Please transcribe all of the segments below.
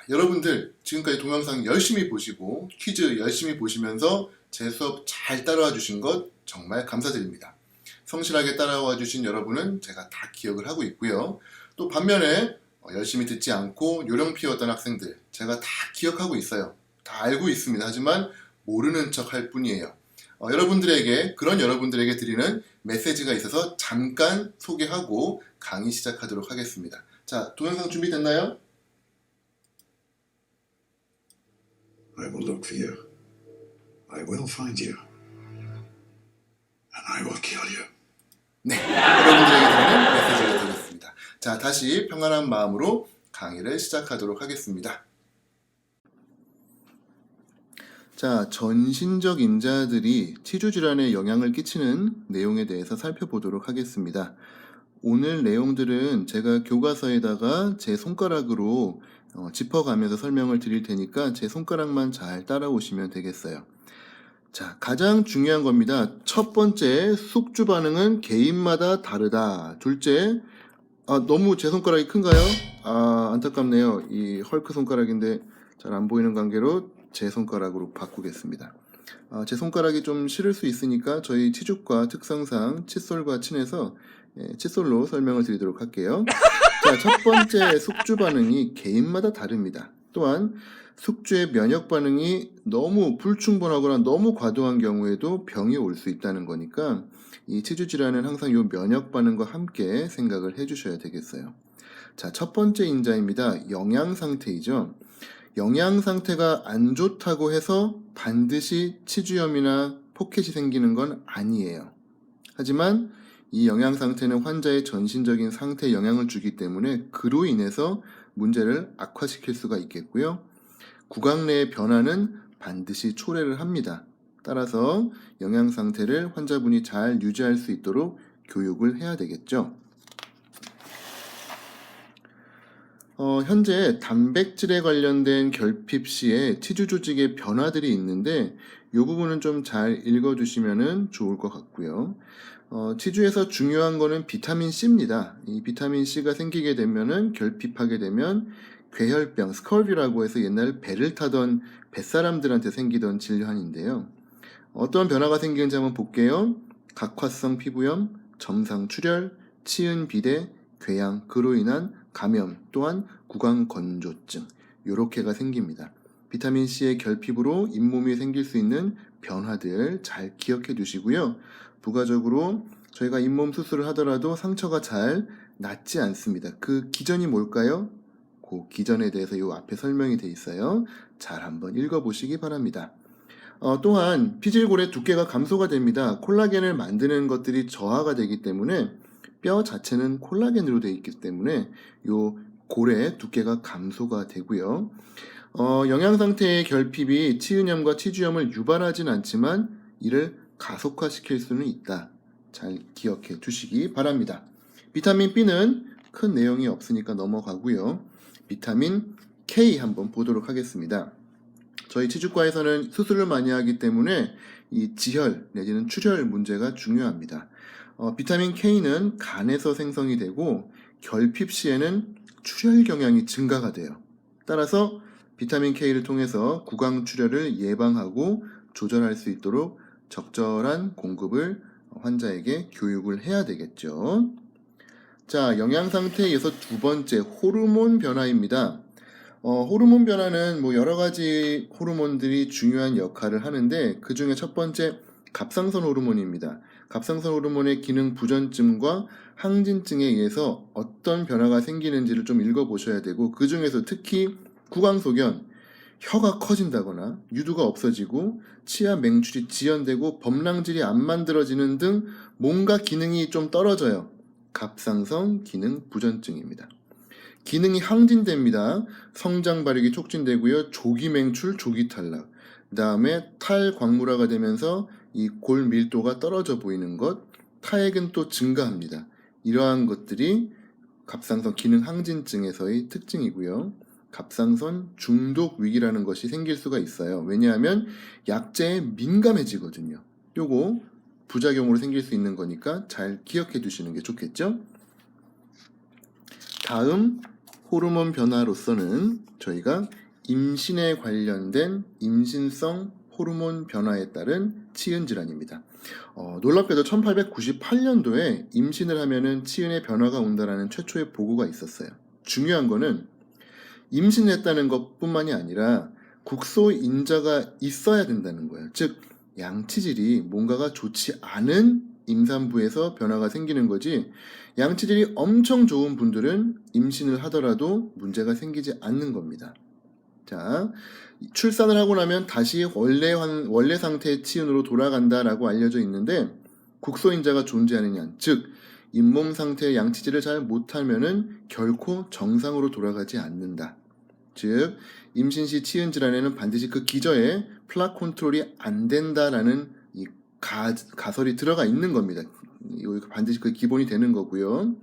여러분들 지금까지 동영상 열심히 보시고 퀴즈 열심히 보시면서 제 수업 잘 따라와 주신 것 정말 감사드립니다. 성실하게 따라와 주신 여러분은 제가 다 기억을 하고 있고요. 또 반면에 열심히 듣지 않고 요령 피웠던 학생들 제가 다 기억하고 있어요. 다 알고 있습니다. 하지만 모르는 척 할 뿐이에요. 그런 여러분들에게 드리는 메시지가 있어서 잠깐 소개하고 강의 시작하도록 하겠습니다. 자, 동영상 준비됐나요? I will look for you. I will find you. And I will kill you. 네, 여러분들에게 드리는 메시지가 되겠습니다. 자, 다시 평안한 마음으로 강의를 시작하도록 하겠습니다. 자, 전신적 인자들이 치주질환에 영향을 끼치는 내용에 대해서 살펴보도록 하겠습니다. 오늘 내용들은 제가 교과서에다가 제 손가락으로 짚어가면서 설명을 드릴 테니까 제 손가락만 잘 따라오시면 되겠어요. 자, 가장 중요한 겁니다. 첫 번째, 숙주 반응은 개인마다 다르다. 둘째, 너무 제 손가락이 큰가요? 안타깝네요. 이 헐크 손가락인데 잘 안 보이는 관계로 제 손가락으로 바꾸겠습니다. 제 손가락이 좀 싫을 수 있으니까 저희 치죽과 특성상 칫솔과 친해서 칫솔로 설명을 드리도록 할게요. 자, 첫 번째 숙주 반응이 개인마다 다릅니다. 또한 숙주의 면역 반응이 너무 불충분하거나 너무 과도한 경우에도 병이 올 수 있다는 거니까 이 치주 질환은 항상 이 면역 반응과 함께 생각을 해주셔야 되겠어요. 자, 첫 번째 인자입니다. 영양 상태이죠. 영양 상태가 안 좋다고 해서 반드시 치주염이나 포켓이 생기는 건 아니에요. 하지만 이 영양 상태는 환자의 전신적인 상태에 영향을 주기 때문에 그로 인해서 문제를 악화시킬 수가 있겠고요. 구강 내의 변화는 반드시 초래를 합니다. 따라서 영양 상태를 환자분이 잘 유지할 수 있도록 교육을 해야 되겠죠. 현재 단백질에 관련된 결핍 시에 치주 조직의 변화들이 있는데 이 부분은 좀 잘 읽어두시면 좋을 것 같고요. 치주에서 중요한 거는 비타민 C입니다. 이 비타민 C가 생기게 되면은 결핍하게 되면 괴혈병, 스컬비라고 해서 옛날 배를 타던 뱃사람들한테 생기던 질환인데요. 어떤 변화가 생기는지 한번 볼게요. 각화성 피부염, 점상 출혈, 치은 비대, 궤양, 그로 인한 감염, 또한 구강 건조증, 요렇게가 생깁니다. 비타민C의 결핍으로 잇몸이 생길 수 있는 변화들 잘 기억해 두시고요. 부가적으로 저희가 잇몸 수술을 하더라도 상처가 잘 낫지 않습니다. 그 기전이 뭘까요? 그 기전에 대해서 이 앞에 설명이 돼 있어요. 잘 한번 읽어보시기 바랍니다. 또한 피질골의 두께가 감소가 됩니다. 콜라겐을 만드는 것들이 저하가 되기 때문에 뼈 자체는 콜라겐으로 되어 있기 때문에 요 골의 두께가 감소가 되고요. 영양 상태의 결핍이 치은염과 치주염을 유발하진 않지만 이를 가속화시킬 수는 있다. 잘 기억해 두시기 바랍니다. 비타민 B는 큰 내용이 없으니까 넘어가고요. 비타민 K 한번 보도록 하겠습니다. 저희 치주과에서는 수술을 많이 하기 때문에 이 지혈 내지는 출혈 문제가 중요합니다. 비타민 K는 간에서 생성이 되고 결핍 시에는 출혈 경향이 증가가 돼요. 따라서 비타민 K를 통해서 구강 출혈을 예방하고 조절할 수 있도록 적절한 공급을 환자에게 교육을 해야 되겠죠. 자, 영양 상태에 이어서 두 번째 호르몬 변화입니다. 호르몬 변화는 여러 가지 호르몬들이 중요한 역할을 하는데 그 중에 첫 번째 갑상선 호르몬입니다. 갑상선 호르몬의 기능 부전증과 항진증에 의해서 어떤 변화가 생기는지를 좀 읽어보셔야 되고 그 중에서 특히 구강소견, 혀가 커진다거나 유두가 없어지고 치아 맹출이 지연되고 범랑질이 안 만들어지는 등 뭔가 기능이 좀 떨어져요. 갑상선 기능 부전증입니다. 기능이 항진됩니다. 성장 발육이 촉진되고요. 조기 맹출, 조기 탈락. 그 다음에 탈광물화가 되면서 이 골 밀도가 떨어져 보이는 것, 타액은 또 증가합니다. 이러한 것들이 갑상선 기능 항진증에서의 특징이고요. 갑상선 중독 위기라는 것이 생길 수가 있어요. 왜냐하면 약제에 민감해지거든요. 요거 부작용으로 생길 수 있는 거니까 잘 기억해 두시는 게 좋겠죠? 다음 호르몬 변화로서는 저희가 임신에 관련된 임신성 호르몬 변화에 따른 치은 질환입니다. 놀랍게도 1898년도에 임신을 하면은 치은에 변화가 온다라는 최초의 보고가 있었어요. 중요한 거는 임신했다는 것뿐만이 아니라 국소인자가 있어야 된다는 거예요. 즉 양치질이 뭔가가 좋지 않은 임산부에서 변화가 생기는 거지, 양치질이 엄청 좋은 분들은 임신을 하더라도 문제가 생기지 않는 겁니다. 자, 출산을 하고 나면 다시 원래 상태의 치은으로 돌아간다라고 알려져 있는데, 국소인자가 존재하는 한, 즉 잇몸 상태의 양치질을 잘 못하면은 결코 정상으로 돌아가지 않는다. 즉 임신 시 치은 질환에는 반드시 그 기저에 플락 컨트롤이 안 된다라는 이 가설이 들어가 있는 겁니다. 이거 반드시 그 기본이 되는 거고요.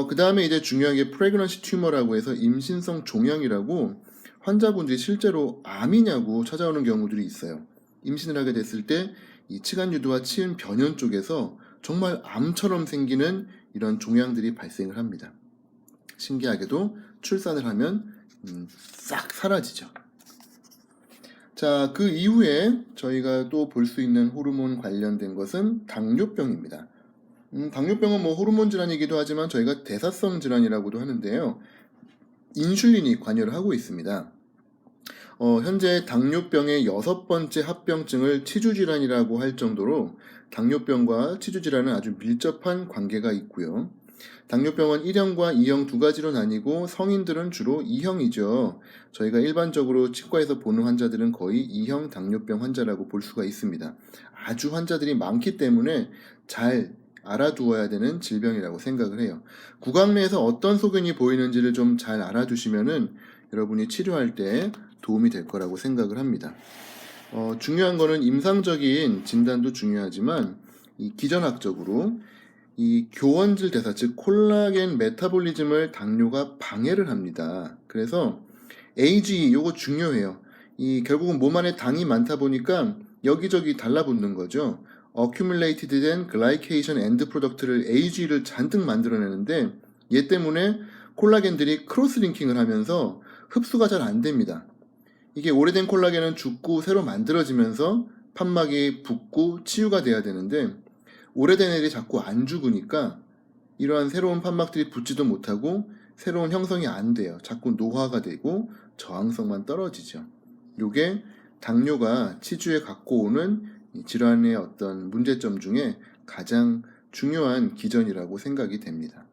그 다음에 이제 중요한 게 프레그넌시 튜머라고 해서 임신성 종양이라고, 환자분들이 실제로 암이냐고 찾아오는 경우들이 있어요. 임신을 하게 됐을 때 이 치간유두와 치은 변연 쪽에서 정말 암처럼 생기는 이런 종양들이 발생을 합니다. 신기하게도 출산을 하면 싹 사라지죠. 자, 그 이후에 저희가 또 볼 수 있는 호르몬 관련된 것은 당뇨병입니다. 당뇨병은 뭐 호르몬 질환이기도 하지만 저희가 대사성 질환이라고도 하는데요. 인슐린이 관여를 하고 있습니다. 현재 당뇨병의 6번째 합병증을 치주질환이라고 할 정도로 당뇨병과 치주질환은 아주 밀접한 관계가 있고요. 당뇨병은 1형과 2형 두 가지로 나뉘고 성인들은 주로 2형이죠. 저희가 일반적으로 치과에서 보는 환자들은 거의 2형 당뇨병 환자라고 볼 수가 있습니다. 아주 환자들이 많기 때문에 잘 알아두어야 되는 질병이라고 생각을 해요. 구강 내에서 어떤 소견이 보이는지를 좀 잘 알아두시면은 여러분이 치료할 때 도움이 될 거라고 생각을 합니다. 중요한 거는 임상적인 진단도 중요하지만 이 기전학적으로 이 교원질 대사, 즉 콜라겐 메타볼리즘을 당뇨가 방해를 합니다. 그래서 AGE 요거 중요해요. 이 결국은 몸 안에 당이 많다 보니까 여기저기 달라붙는 거죠. Accumulated 된 Glycation End Product를 AGE를 잔뜩 만들어내는데, 얘 때문에 콜라겐들이 크로스링킹을 하면서 흡수가 잘 안 됩니다. 이게 오래된 콜라겐은 죽고 새로 만들어지면서 판막이 붓고 치유가 돼야 되는데, 오래된 애들이 자꾸 안 죽으니까 이러한 새로운 판막들이 붙지도 못하고 새로운 형성이 안 돼요. 자꾸 노화가 되고 저항성만 떨어지죠. 요게 당뇨가 치주에 갖고 오는 이 질환의 어떤 문제점 중에 가장 중요한 기전이라고 생각이 됩니다.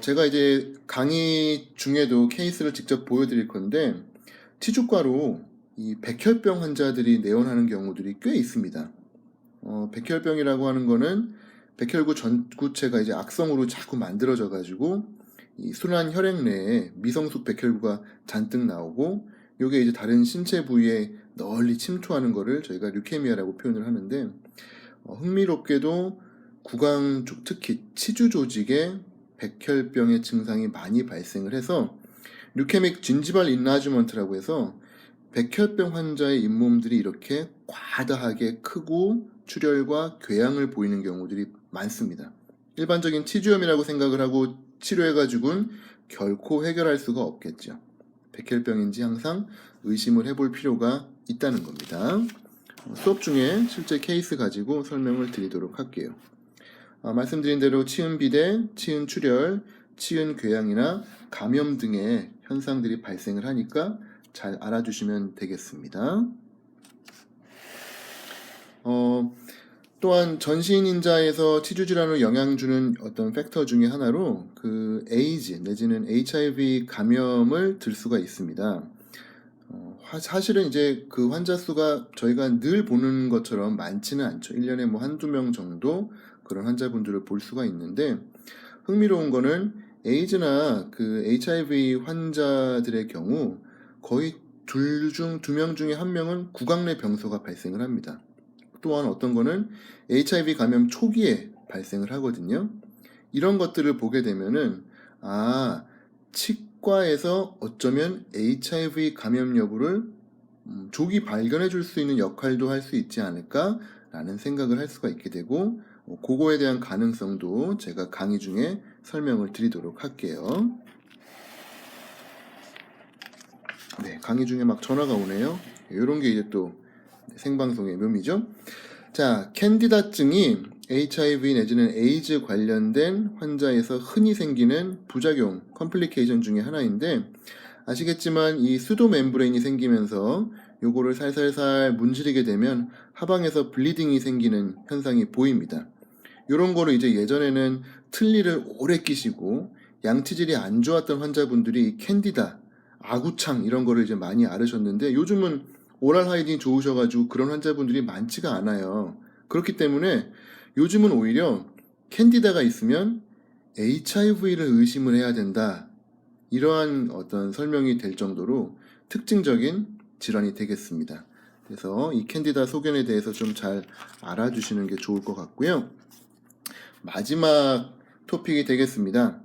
제가 이제 강의 중에도 케이스를 직접 보여드릴 건데, 치주과로 이 백혈병 환자들이 내원하는 경우들이 꽤 있습니다. 백혈병이라고 하는 거는 백혈구 전구체가 이제 악성으로 자꾸 만들어져 가지고 이 순환 혈액 내에 미성숙 백혈구가 잔뜩 나오고, 요게 이제 다른 신체 부위에 널리 침투하는 거를 저희가 류케미아라고 표현을 하는데, 흥미롭게도 구강 쪽, 특히 치주 조직에 백혈병의 증상이 많이 발생을 해서 류케믹 진지발 인라주먼트라고 해서 백혈병 환자의 잇몸들이 이렇게 과다하게 크고 출혈과 궤양을 보이는 경우들이 많습니다. 일반적인 치주염이라고 생각을 하고 치료해가지고는 결코 해결할 수가 없겠죠. 백혈병인지 항상 의심을 해볼 필요가 있다는 겁니다. 수업 중에 실제 케이스 가지고 설명을 드리도록 할게요. 말씀드린 대로 치은 비대, 치은 출혈, 치은 궤양이나 감염 등의 현상들이 발생을 하니까 잘 알아주시면 되겠습니다. 또한 전신인자에서 치주질환을 영향 주는 어떤 팩터 중에 하나로 그 에이즈 내지는 HIV 감염을 들 수가 있습니다. 사실은 이제 그 환자 수가 저희가 늘 보는 것처럼 많지는 않죠. 1년에 뭐 한두 명 정도 그런 환자분들을 볼 수가 있는데, 흥미로운 거는 에이즈나 그 HIV 환자들의 경우 거의 두 명 중에 한 명은 구강 내 병소가 발생을 합니다. 또한 어떤 거는 HIV 감염 초기에 발생을 하거든요. 이런 것들을 보게 되면은 치과에서 어쩌면 HIV 감염 여부를 조기 발견해 줄 수 있는 역할도 할 수 있지 않을까라는 생각을 할 수가 있게 되고, 그거에 대한 가능성도 제가 강의 중에 설명을 드리도록 할게요. 네, 강의 중에 막 전화가 오네요. 이런 게 이제 또 생방송의 묘미죠. 자, 캔디다증이 HIV 내지는 에이즈 관련된 환자에서 흔히 생기는 부작용, 컴플리케이션 중에 하나인데, 아시겠지만 이 수도 멤브레인이 생기면서 요거를 살살살 문지르게 되면 하방에서 블리딩이 생기는 현상이 보입니다. 요런 거를 이제 예전에는 틀니를 오래 끼시고 양치질이 안 좋았던 환자분들이 캔디다, 아구창 이런 거를 이제 많이 앓으셨는데, 요즘은 오랄 하이딘이 좋으셔가지고 그런 환자분들이 많지가 않아요. 그렇기 때문에 요즘은 오히려 캔디다가 있으면 HIV를 의심을 해야 된다. 이러한 어떤 설명이 될 정도로 특징적인 질환이 되겠습니다. 그래서 이 캔디다 소견에 대해서 좀 잘 알아주시는 게 좋을 것 같고요. 마지막 토픽이 되겠습니다.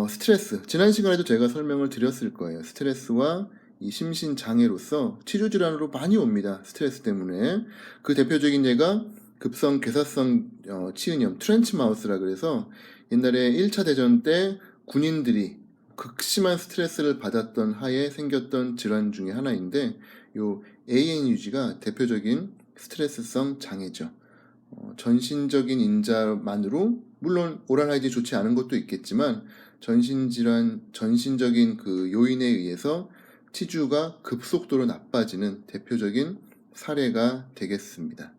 스트레스. 지난 시간에도 제가 설명을 드렸을 거예요. 스트레스와 이 심신장애로서 치주질환으로 많이 옵니다. 스트레스 때문에. 그 대표적인 예가 급성 괴사성 치은염, 트렌치 마우스라 그래서 옛날에 1차 대전 때 군인들이 극심한 스트레스를 받았던 하에 생겼던 질환 중에 하나인데, 요 ANUG가 대표적인 스트레스성 장애죠. 전신적인 인자만으로 물론 오랄 하이딘이 좋지 않은 것도 있겠지만 전신질환, 전신적인 그 요인에 의해서 치주가 급속도로 나빠지는 대표적인 사례가 되겠습니다.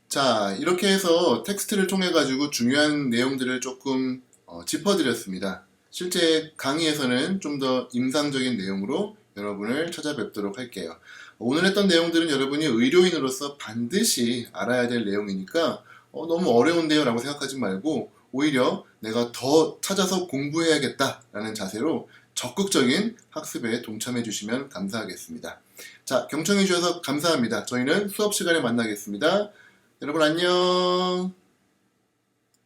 자, 이렇게 해서 텍스트를 통해 가지고 중요한 내용들을 조금 짚어드렸습니다. 실제 강의에서는 좀 더 임상적인 내용으로 여러분을 찾아뵙도록 할게요. 오늘 했던 내용들은 여러분이 의료인으로서 반드시 알아야 될 내용이니까 너무 어려운데요 라고 생각하지 말고 오히려 내가 더 찾아서 공부해야겠다 라는 자세로 적극적인 학습에 동참해 주시면 감사하겠습니다. 자, 경청해 주셔서 감사합니다. 저희는 수업 시간에 만나겠습니다. 여러분 안녕.